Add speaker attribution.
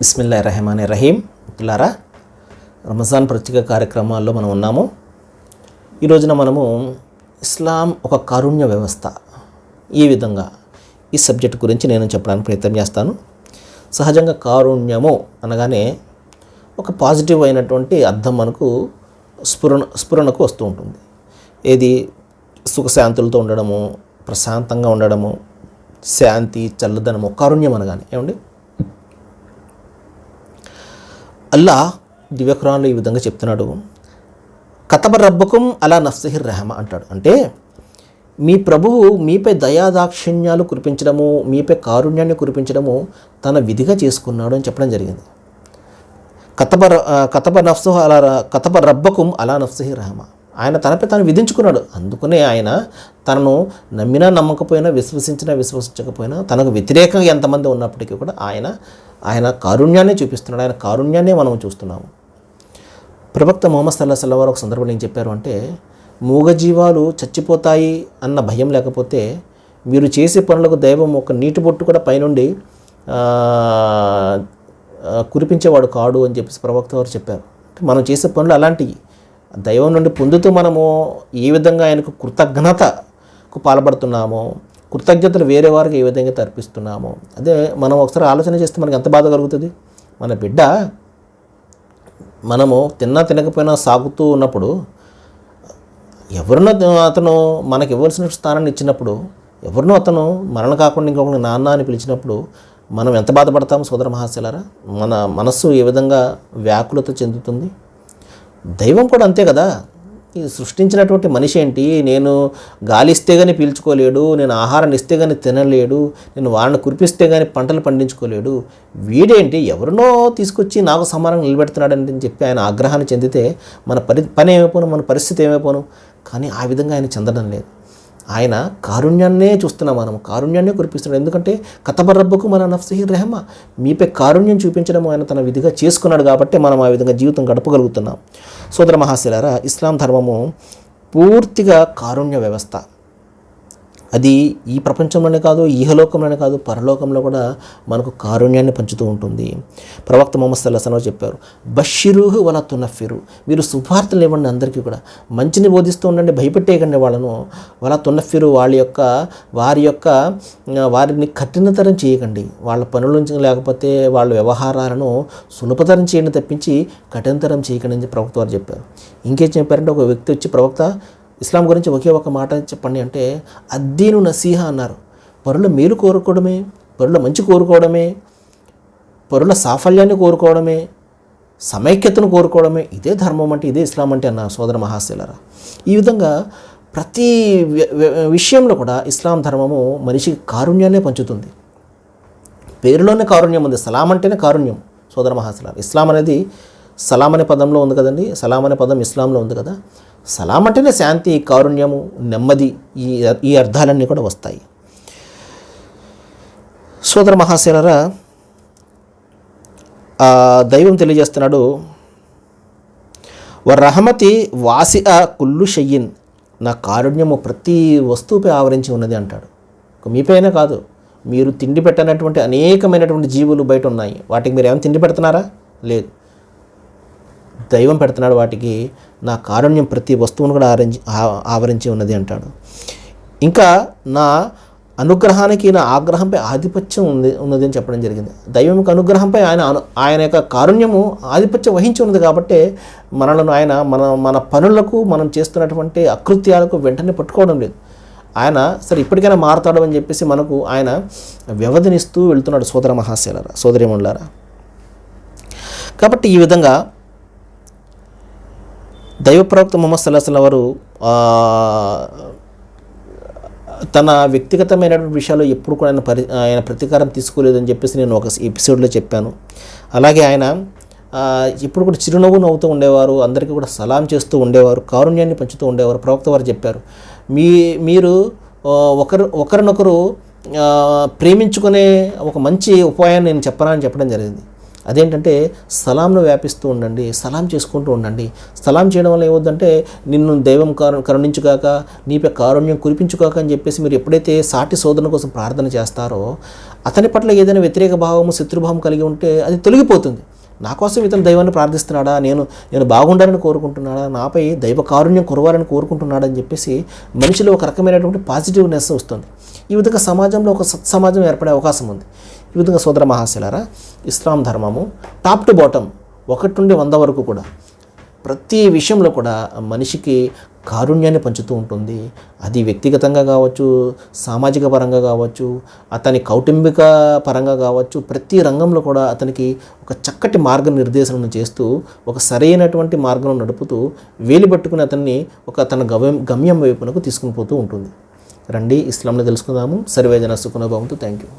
Speaker 1: బిస్మిల్లాహిర్రహమానిర్రహీం. మిత్రులారా, రంజాన్ ప్రత్యేక కార్యక్రమాల్లో మనం ఉన్నాము. ఈ రోజున మనము ఇస్లాం ఒక కారుణ్య వ్యవస్థ, ఈ విధంగా ఈ సబ్జెక్ట్ గురించి నేను చెప్పడానికి ప్రయత్నం చేస్తాను. సహజంగా కారుణ్యము అనగానే ఒక పాజిటివ్ అయినటువంటి అర్థం మనకు స్ఫురణకు వస్తూ ఉంటుంది. ఏది సుఖశాంతులతో ఉండడము, ప్రశాంతంగా ఉండడము, శాంతి, చల్లదనము, కారుణ్యం అనగానే ఏమండి. అల్లా దివ్యఖురాన్లో ఈ విధంగా చెప్తున్నాడు, కతబ రబ్బకుం అలా నఫ్సిహిర్ రెహమ అంటాడు. అంటే మీ ప్రభువు మీపై దయాదాక్షిణ్యాలు కురిపించడము, మీపై కారుణ్యాన్ని కురిపించడము తన విధిగా చేసుకున్నాడు అని చెప్పడం జరిగింది. కతబ రబ్బకుం అలా నఫ్సిహిర్ రెహమ, ఆయన తనపై తాను విధించుకున్నాడు. అందుకనే ఆయన తనను నమ్మినా నమ్మకపోయినా, విశ్వసించినా విశ్వసించకపోయినా, తనకు వ్యతిరేకంగా ఎంతమంది ఉన్నప్పటికీ కూడా ఆయన కారుణ్యాన్ని చూపిస్తున్నాడు. ఆయన కారుణ్యాన్ని మనం చూస్తున్నాము. ప్రవక్త ముహమ్మద్ సల్లల్లాహు అలైహి వసల్లం ఒక సందర్భంలో ఏం చెప్పారు అంటే, మూగజీవాలు చచ్చిపోతాయి అన్న భయం లేకపోతే మీరు చేసే పనులకు దైవం ఒక నీటి బొట్టు కూడా పైనుండి కురిపించేవాడు కాడు అని చెప్పేసి ప్రవక్త వారు చెప్పారు. మనం చేసే పనులు అలాంటివి దైవం నుండి పొందుతూ మనము ఏ విధంగా ఆయనకు కృతజ్ఞతకు పాల్పడుతున్నామో, కృతజ్ఞతలు వేరే వారికి ఏ విధంగా తర్పిస్తున్నామో, అదే మనం ఒకసారి ఆలోచన చేస్తే మనకి ఎంత బాధ కలుగుతుంది. మన బిడ్డ మనము తిన్నా తినకపోయినా సాగుతూ ఉన్నప్పుడు ఎవరినో అతను మనకు ఇవ్వాల్సిన స్థానాన్ని ఇచ్చినప్పుడు, ఎవరినో అతను మరణ కాకుండా ఇంకొకటి నాన్న అని పిలిచినప్పుడు మనం ఎంత బాధపడతాము సోదర మహాశయులారా. మన మనస్సు ఏ విధంగా వ్యాకులత చెందుతుంది. దైవం కూడా అంతే కదా. ఈ సృష్టించినటువంటి మనిషి ఏంటి, నేను గాలి ఇస్తే కానీ పీల్చుకోలేడు, నేను ఆహారాన్ని ఇస్తే కానీ తినలేడు, నేను వారిని కురిపిస్తే కానీ పంటలు పండించుకోలేడు, వీడేంటి ఎవరినో తీసుకొచ్చి నాకు సమానంగా నిలబెడుతున్నాడని చెప్పి ఆయన ఆగ్రహాన్ని చెందితే మన పని ఏమైపోను, మన పరిస్థితి ఏమైపోను. కానీ ఆ విధంగా ఆయన చెందడం లేదు. ఆయన కారుణ్యాన్నే చూస్తున్నాం, మనం కారుణ్యాన్నే కురిపిస్తున్నాడు. ఎందుకంటే కతబ రబ్బకు మన నఫ్సిహిర్ రెహమ, మీపై కారుణ్యం చూపించడం ఆయన తన విధిగా చేసుకున్నాడు కాబట్టి మనం ఆ విధంగా జీవితం గడపగలుగుతున్నాం. సోదర మహాశయులారా, ఇస్లాం ధర్మము పూర్తిగా కారుణ్య వ్యవస్థ. అది ఈ ప్రపంచంలోనే కాదు, ఈహలోకంలోనే కాదు, పరలోకంలో కూడా మనకు కారుణ్యాన్ని పంచుతూ ఉంటుంది. ప్రవక్త ముహమ్మద్ సల్లల్లాహు అలైహి వసల్లం చెప్పారు, బషిరుహు వలా తునఫిరు, మీరు శుభార్తలు ఇవ్వండి, అందరికీ కూడా మంచిని బోధిస్తూ ఉండండి, భయపెట్టేయకండి వాళ్ళను. వలా తునఫిరు, వారిని కఠినతరం చేయకండి, వాళ్ళ పనుల నుంచి లేకపోతే వాళ్ళ వ్యవహారాలను సులభతరం చేయండి తప్పించి కఠినతరం చేయకండి అని ప్రవక్త వారు చెప్పారు. ఇంకేం చెప్పారంటే, ఒక వ్యక్తి వచ్చి ప్రవక్త ఇస్లాం గురించి ఒకే ఒక మాట చెప్పండి అంటే, అద్దీను నసీహా అన్నారు. పరుల మేలు కోరుకోవడమే, పరుల మంచి కోరుకోవడమే, పరుల సాఫల్యాన్ని కోరుకోవడమే, సమైక్యతను కోరుకోవడమే, ఇదే ధర్మం అంటే, ఇదే ఇస్లాం అంటే అన్నారు సోదర మహాశయులారా. ఈ విధంగా ప్రతి విషయంలో కూడా ఇస్లాం ధర్మము మనిషికి కారుణ్యాన్ని పంచుతుంది. పేరులోనే కారుణ్యం ఉంది, సలాం అంటేనే కారుణ్యం సోదర మహాశయులారా. ఇస్లాం అనేది సలాం అనే పదంలో ఉంది కదండి, సలాం అనే పదం ఇస్లాంలో ఉంది కదా. సలాం అంటేనే శాంతి, కారుణ్యము, నెమ్మది, ఈ అర్థాలన్నీ కూడా వస్తాయి. సోదర మహాశయులారా, దైవం తెలియజేస్తున్నాడు, రహమతి వాసిఅ కుల్లు షయ్యిన్, నా కారుణ్యము ప్రతి వస్తువుపై ఆవరించి ఉన్నది అంటాడు. మీపైనే కాదు, మీరు తిండి పెట్టనటువంటి అనేకమైనటువంటి జీవులు బయట ఉన్నాయి, వాటికి మీరు ఏమైనా తిండి పెడుతున్నారా? లేదు, దైవం పెడుతున్నాడు వాటికి. నా కారుణ్యం ప్రతి వస్తువును కూడా ఆవరించి ఉన్నది అంటాడు. ఇంకా నా అనుగ్రహానికి నా ఆగ్రహంపై ఆధిపత్యం ఉన్నది అని చెప్పడం జరిగింది. దైవం యొక్క అనుగ్రహంపై ఆయన యొక్క కారుణ్యము ఆధిపత్యం వహించి ఉన్నది కాబట్టి మనలను ఆయన మన పనులకు, మనం చేస్తున్నటువంటి అకృత్యాలకు వెంటనే పట్టుకోవడం లేదు. ఆయన సరే ఇప్పటికైనా మారతాడు అని చెప్పేసి మనకు ఆయన వ్యవధినిస్తూ వెళ్తున్నాడు సోదర మహాశయులారా, సోదరీమణులారా. కాబట్టి ఈ విధంగా దైవ ప్రవక్త ముహమ్మద్ సల్లల్లాహు అలైహి వసల్లం వారు తన వ్యక్తిగతమైనటువంటి విషయాలు ఎప్పుడు కూడా ఆయన ప్రతీకారం తీసుకోలేదని చెప్పేసి నేను ఒక ఎపిసోడ్లో చెప్పాను. అలాగే ఆయన ఎప్పుడు కూడా చిరునవ్వు నవ్వుతూ ఉండేవారు, అందరికీ కూడా సలాం చేస్తూ ఉండేవారు, కారుణ్యాన్ని పంచుతూ ఉండేవారు. ప్రవక్త వారు చెప్పారు, మీరు ఒకరినొకరు ప్రేమించుకునే ఒక మంచి ఉపాయాన్ని నేను చెప్పడం జరిగింది. అదేంటంటే సలాంను వ్యాపిస్తూ ఉండండి, సలాం చేసుకుంటూ ఉండండి. సలాం చేయడం వల్ల ఏమవుతుందంటే నిన్ను దైవం కరుణించుగాక, నీపై కారుణ్యం కురిపించుగాక అని చెప్పేసి మీరు ఎప్పుడైతే సాటి సోదరుని కోసం ప్రార్థన చేస్తారో అతని పట్ల ఏదైనా వ్యతిరేక భావము శత్రుభావం కలిగి ఉంటే అది తొలగిపోతుంది. నా కోసం ఇతను దైవాన్ని ప్రార్థిస్తున్నాడా, నేను బాగుండాలని కోరుకుంటున్నాడా, నాపై దైవ కారుణ్యం కురవాలని కోరుకుంటున్నాడా అని చెప్పేసి మనిషిలో ఒక రకమైనటువంటి పాజిటివ్నెస్ వస్తుంది. ఈ విధంగా సమాజంలో ఒక సత్సమాజం ఏర్పడే అవకాశం ఉంది. ఈ విధంగా సోదర మహాశయులారా, ఇస్లాం ధర్మము టాప్ టు బాటమ్ 1 నుండి 100 వరకు కూడా ప్రతి విషయంలో కూడా మనిషికి కారుణ్యాన్ని పంచుతూ ఉంటుంది. అది వ్యక్తిగతంగా కావచ్చు, సామాజిక పరంగా కావచ్చు, అతని కౌటుంబిక పరంగా కావచ్చు, ప్రతి రంగంలో కూడా అతనికి ఒక చక్కటి మార్గనిర్దేశనం చేస్తూ ఒక సరైనటువంటి మార్గం నడుపుతూ వేలి పట్టుకుని అతన్ని తన గమ్యం వైపునకు తీసుకుని పోతూ ఉంటుంది. రండి ఇస్లాంని తెలుసుకుందాము. సర్వేజన సుఖనో భవంతు. Thank you.